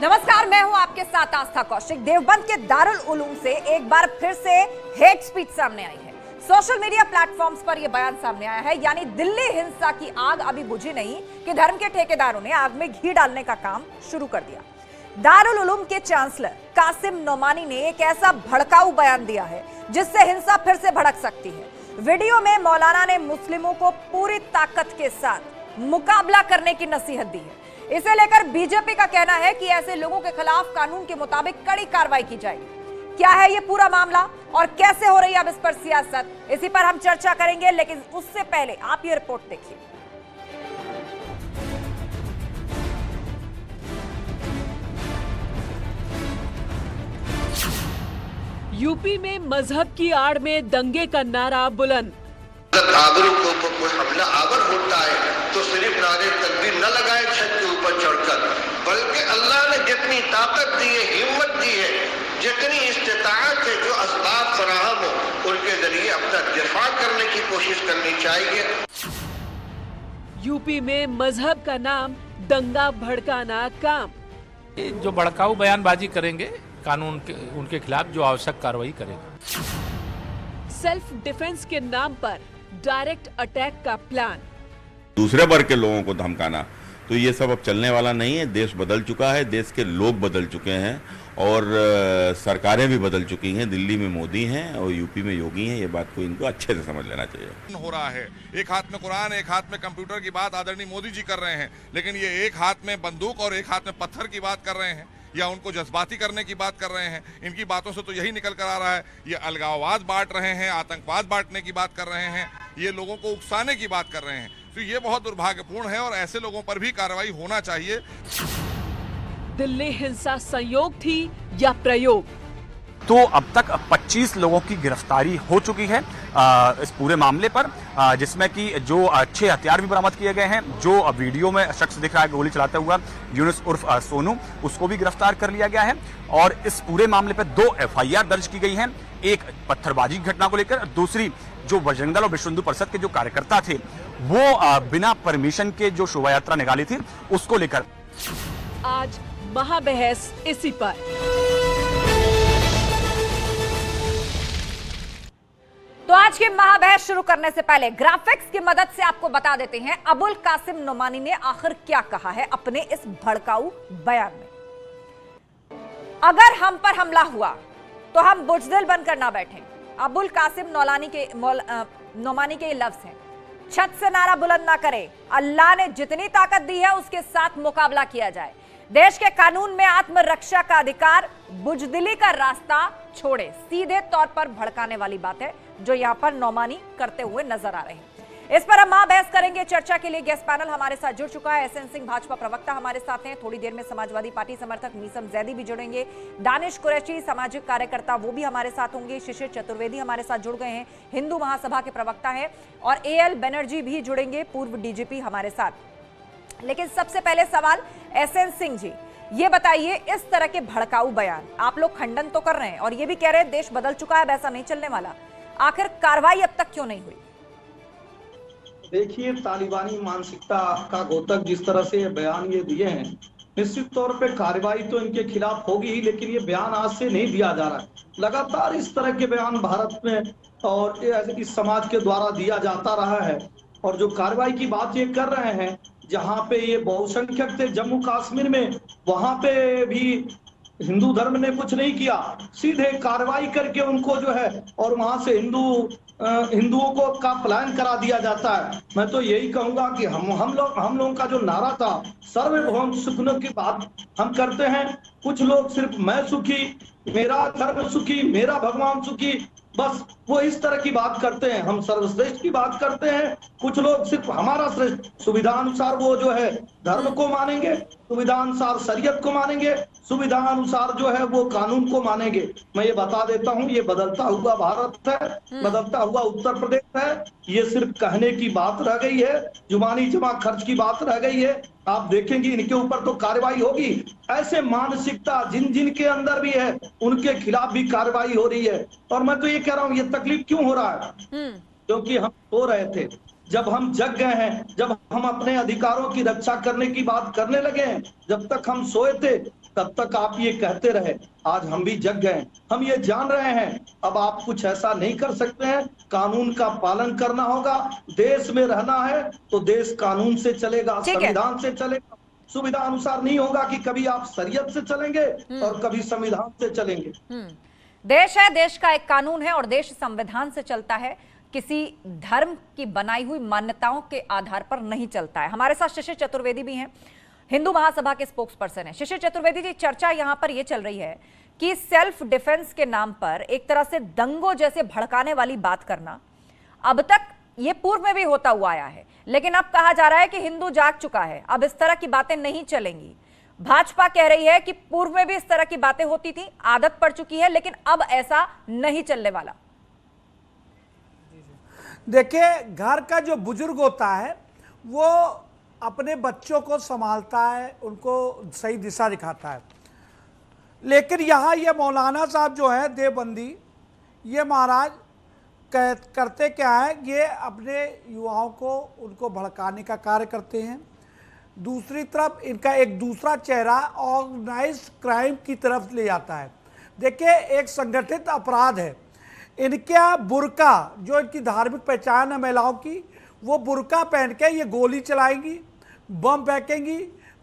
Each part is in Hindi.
नमस्कार, मैं हूं आपके साथ आस्था कौशिक। देवबंद के दारुल उलूम से एक बार फिर से हेट स्पीच सामने आई है। सोशल मीडिया प्लेटफॉर्म्स पर यह बयान सामने आया है, यानी दिल्ली हिंसा की आग अभी बुझी नहीं कि धर्म के ठेकेदारों ने आग में घी डालने का काम शुरू कर दिया। दारुल उलूम के चांसलर कासिम नोमानी ने एक ऐसा भड़काऊ बयान दिया है जिससे हिंसा फिर से भड़क सकती है। वीडियो में मौलाना ने मुस्लिमों को पूरी ताकत के साथ मुकाबला करने की नसीहत दी है। इसे लेकर बीजेपी का कहना है कि ऐसे लोगों के खिलाफ कानून के मुताबिक कड़ी कार्रवाई की जाएगी। क्या है ये पूरा मामला और कैसे हो रही है अब इस पर सियासत, इसी पर हम चर्चा करेंगे, लेकिन उससे पहले आप ये रिपोर्ट देखिए। यूपी में मजहब की आड़ में दंगे का नारा बुलंद। आबरू के ऊपर कोई हमला आवर होता है तो सिर्फ नारे तकबीर न लगाए छत के ऊपर चढ़कर, बल्कि अल्लाह ने जितनी ताकत दी है, हिम्मत दी है, जितनी इस्तिताअत है, जो असबाब फराहम हो उनके जरिए अपना दिफा करने की कोशिश करनी चाहिए। यूपी में मजहब का नाम दंगा भड़काना काम। जो भड़काऊ बयानबाजी करेंगे कानून के उनके खिलाफ जो आवश्यक कार्रवाई करेगा। सेल्फ डिफेंस के नाम पर डायरेक्ट अटैक का प्लान। दूसरे वर्ग के लोगों को धमकाना, तो ये सब अब चलने वाला नहीं है। देश बदल चुका है, देश के लोग बदल चुके हैं और सरकारें भी बदल चुकी हैं। दिल्ली में मोदी हैं और यूपी में योगी हैं। ये बात को इनको अच्छे से समझ लेना चाहिए। हो रहा है एक हाथ में कुरान, एक हाथ में कंप्यूटर की बात आदरणीय मोदी जी कर रहे हैं, लेकिन ये एक हाथ में बंदूक और एक हाथ में पत्थर की बात कर रहे हैं या उनको जज्बाती करने की बात कर रहे हैं। इनकी बातों से तो यही निकल कर आ रहा है, ये अलगाववाद बांट रहे हैं, आतंकवाद बांटने की बात कर रहे हैं, ये लोगों को उकसाने की बात कर रहे हैं। तो ये बहुत दुर्भाग्यपूर्ण है और ऐसे लोगों पर भी कार्रवाई होना चाहिए। दिल्ली हिंसा संयोग थी या प्रयोग? तो अब तक 25 लोगों की गिरफ्तारी हो चुकी है इस पूरे मामले पर, जिसमें कि जो 6 हथियार भी बरामद किए गए हैं। जो वीडियो में शख्स दिख रहा है गोली चलाता हुआ, यूनुस उर्फ सोनू, उसको भी गिरफ्तार कर लिया गया है। और इस पूरे मामले पर 2 FIR दर्ज की गई हैं, एक पत्थरबाजी की घटना को लेकर, दूसरी जो बजरंग दल और विश्व हिंदू परिषद के जो कार्यकर्ता थे वो बिना परमिशन के जो शोभा यात्रा निकाली थी उसको लेकर। आज महाबहस इसी पर। तो आज की महाबहस शुरू करने से पहले ग्राफिक्स की मदद से आपको बता देते हैं अबुल कासिम नोमानी ने आखिर क्या कहा है अपने इस भड़काऊ बयान में। अगर हम पर हमला हुआ तो हम बुजदिल बनकर ना बैठें। अबुल कासिम नोमानी के ये लफ्ज हैं। छत से नारा बुलंद ना करें, अल्लाह ने जितनी ताकत दी है उसके साथ मुकाबला किया जाए। देश के कानून में आत्मरक्षा का अधिकार, बुजदिली का रास्ता छोड़े। सीधे तौर पर भड़काने वाली बात है जो यहां पर नोमानी करते हुए नजर आ रहे हैं। इस पर हम बहस करेंगे। चर्चा के लिए गेस्ट पैनल हमारे साथ जुड़ चुका है। एसएन सिंह भाजपा प्रवक्ता हमारे साथ हैं। थोड़ी देर में समाजवादी पार्टी समर्थक मीसम जैदी भी जुड़ेंगे। दानिश कुरैशी सामाजिक कार्यकर्ता वो भी हमारे साथ होंगे। शिशिर चतुर्वेदी हमारे साथ जुड़ गए हैं, हिंदू महासभा के प्रवक्ता हैं। और AL बनर्जी भी जुड़ेंगे, पूर्व DGP हमारे साथ। लेकिन सबसे पहले सवाल एसएन सिंह जी, ये बताइए, इस तरह के भड़काऊ बयान आप लोग खंडन तो कर रहे हैं और ये भी कह रहे हैं देश बदल चुका है, वैसा नहीं चलने वाला, आखिर कार्रवाई अब तक क्यों नहीं हुई? देखिए, तालिबानी मानसिकता का घोतक जिस तरह से बयान ये दिए हैं, निश्चित तौर पे कार्रवाई तो इनके खिलाफ होगी ही, लेकिन ये बयान आज से नहीं दिया जा रहा है। लगातार इस तरह के बयान भारत में और इस समाज के द्वारा दिया जाता रहा है। और जो कार्रवाई की बात ये कर रहे हैं, जहाँ पे ये बहुसंख्यक थे जम्मू कश्मीर में, वहां पे भी हिंदू धर्म ने कुछ नहीं किया, सीधे कार्रवाई करके उनको जो है और वहां से हिंदुओं को का पलायन करा दिया जाता है। मैं तो यही कहूंगा कि हम लोगों का जो नारा था, सर्वभौम सुखनों की बात हम करते हैं। कुछ लोग सिर्फ मैं सुखी, मेरा धर्म सुखी, मेरा भगवान सुखी, बस वो इस तरह की बात करते हैं। हम सर्वश्रेष्ठ की बात करते हैं। कुछ लोग सिर्फ हमारा श्रेष्ठ, सुविधा अनुसार वो जो है धर्म को मानेंगे, सुविधा अनुसार शरीयत को मानेंगे, सुविधा अनुसार जो है वो कानून को मानेंगे। मैं ये बता देता हूँ, ये बदलता हुआ भारत है, बदलता हुआ उत्तर प्रदेश है। ये सिर्फ कहने की बात रह गई है, जुबानी जमा खर्च की बात रह गई है। आप देखेंगे इनके ऊपर तो कार्रवाई होगी। ऐसे मानसिकता जिन के अंदर भी है उनके खिलाफ भी कार्रवाई हो रही है। और मैं तो ये कह रहा हूँ, ये तकलीफ क्यों हो रहा है? क्योंकि हम सो रहे थे। जब हम जग गए हैं, जब हम अपने अधिकारों की रक्षा करने की बात करने लगे हैं, जब तक हम सोए थे तब तक आप ये कहते रहे। आज हम भी जग गए, हम ये जान रहे हैं अब आप कुछ ऐसा नहीं कर सकते हैं। कानून का पालन करना होगा। देश में रहना है तो देश कानून से चलेगा, संविधान से चलेगा। सुविधा अनुसार नहीं होगा कि कभी आप शरीयत से चलेंगे और कभी संविधान से चलेंगे। देश है, देश का एक कानून है और देश संविधान से चलता है, किसी धर्म की बनाई हुई मान्यताओं के आधार पर नहीं चलता है। हमारे साथ शिशिर चतुर्वेदी भी हैं, हिंदू महासभा के स्पोक्स पर्सन है। शिशिर चतुर्वेदी जी, चर्चा यहां पर यह चल रही है कि सेल्फ डिफेंस के नाम पर एक तरह से दंगों जैसे भड़काने वाली बात करना अब तक ये पूर्व में भी होता हुआ आया है, लेकिन अब कहा जा रहा है कि हिंदू जाग चुका है, अब इस तरह की बातें नहीं चलेंगी। भाजपा कह रही है कि पूर्व में भी इस तरह की बातें होती थी, आदत पड़ चुकी है, लेकिन अब ऐसा नहीं चलने वाला। देखिए, घर का जो बुजुर्ग होता है वो अपने बच्चों को संभालता है, उनको सही दिशा दिखाता है। लेकिन यहाँ ये मौलाना साहब जो है देवबंदी, ये महाराज करते क्या है, ये अपने युवाओं को उनको भड़काने का कार्य करते हैं। दूसरी तरफ इनका एक दूसरा चेहरा ऑर्गेनाइज्ड क्राइम की तरफ ले जाता है। देखिए, एक संगठित अपराध है। इनका बुर्का, जो इनकी धार्मिक पहचान है महिलाओं की, वो बुर्का पहन के ये गोली चलाएंगी, बम फेंकेंगी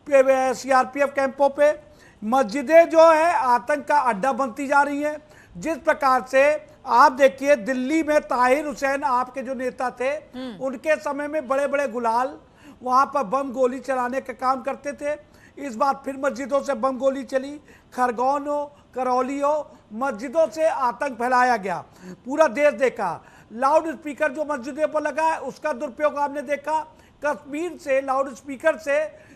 सीआरपीएफ कैंपों पे। मस्जिदें जो है आतंक का अड्डा बनती जा रही हैं। जिस प्रकार से आप देखिए, दिल्ली में ताहिर हुसैन आपके जो नेता थे, उनके समय में बड़े बड़े गुलाल वहां पर बम गोली चलाने का काम करते थे। इस बार फिर मस्जिदों से बम गोली चली। खरगोन हो, करौली हो, मस्जिदों से आतंक फैलाया गया, पूरा देश देखा। लाउड स्पीकर जो मस्जिदों पर लगा है, उसका दुरुपयोग आपने देखा। कश्मीर से लाउड स्पीकर से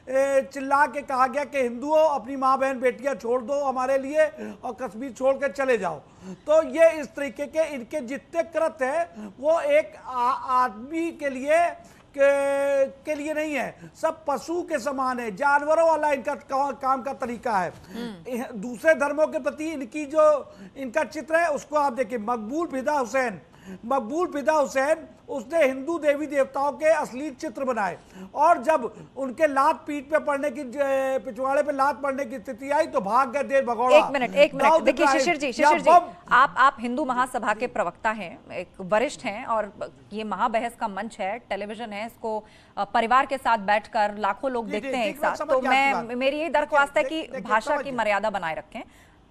चिल्ला के कहा गया कि हिंदुओं अपनी माँ बहन बेटियां छोड़ दो हमारे लिए और कश्मीर छोड़ के चले जाओ। तो ये इस तरीके के इनके जितने कृत्य है वो एक आदमी के लिए नहीं है, सब पशु के समान है, जानवरों वाला इनका काम का तरीका है। दूसरे धर्मों के प्रति इनकी जो इनका चित्र है उसको आप देखिए। मकबूल फिदा हुसैन उसने हिंदू देवी देवताओं के अश्लील चित्र बनाए, और जब उनके लात पीठ पे पड़ने की, पिछवाड़े पे लात पड़ने की स्थिति आई तो भाग गए देश भगोड़ा। एक मिनट देखिए शिशिर जी, आप हिंदू महासभा के प्रवक्ता हैं, एक वरिष्ठ हैं, और ये महाबहस का मंच है, टेलीविजन है, इसको परिवार के साथ बैठकर लाखों लोग देखते हैं एक साथ। तो मेरी यही दरख्वास्त है कि भाषा की मर्यादा बनाए रखें,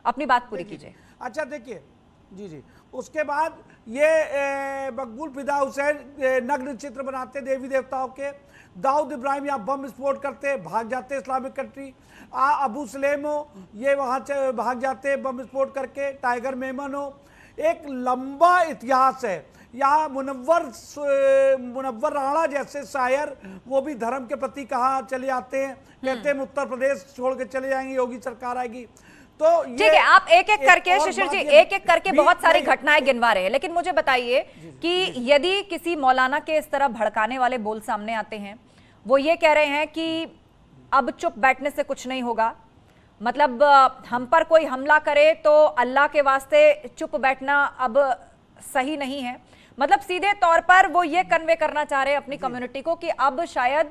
अपनी बात पूरी कीजिए। अच्छा, देखिए जी, उसके बाद ये मकबूल फिदा हुसैन नग्न चित्र बनाते देवी देवताओं के। दाऊद इब्राहिम यहाँ बम विस्फोट करते, भाग जाते इस्लामिक कंट्री। अबू सलेम हो, ये वहाँ से भाग जाते बम विस्फोट करके। टाइगर मेमन हो, एक लंबा इतिहास है। यहाँ मुनव्वर राणा जैसे शायर, वो भी धर्म के प्रति कहाँ चले आते हैं, कहते हैं उत्तर प्रदेश छोड़ के चले जाएंगे, योगी सरकार आएगी। तो ठीक है, आप एक एक करके शिशिर जी एक एक करके बहुत सारी घटनाएं गिनवा रहे हैं, लेकिन मुझे बताइए कि यदि किसी मौलाना के इस तरह भड़काने वाले बोल सामने आते हैं, वो ये कह रहे हैं कि अब चुप बैठने से कुछ नहीं होगा, मतलब हम पर कोई हमला करे तो अल्लाह के वास्ते चुप बैठना अब सही नहीं है। मतलब सीधे तौर पर वो ये कन्वे करना चाह रहे हैं अपनी कम्युनिटी को कि अब शायद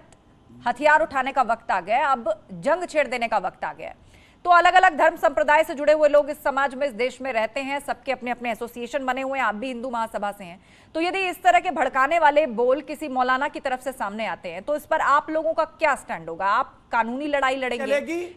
हथियार उठाने का वक्त आ गया है, अब जंग छेड़ देने का वक्त आ गया है। तो अलग अलग धर्म संप्रदाय से जुड़े हुए लोग इस समाज में, इस देश में रहते हैं, सबके अपने अपने एसोसिएशन बने हुए हैं, आप भी हिंदू महासभा से हैं। तो यदि इस तरह के भड़काने वाले बोल किसी मौलाना की तरफ से सामने आते हैं तो इस पर आप लोगों का क्या स्टैंड होगा? आप कानूनी लड़ाई लड़ेंगे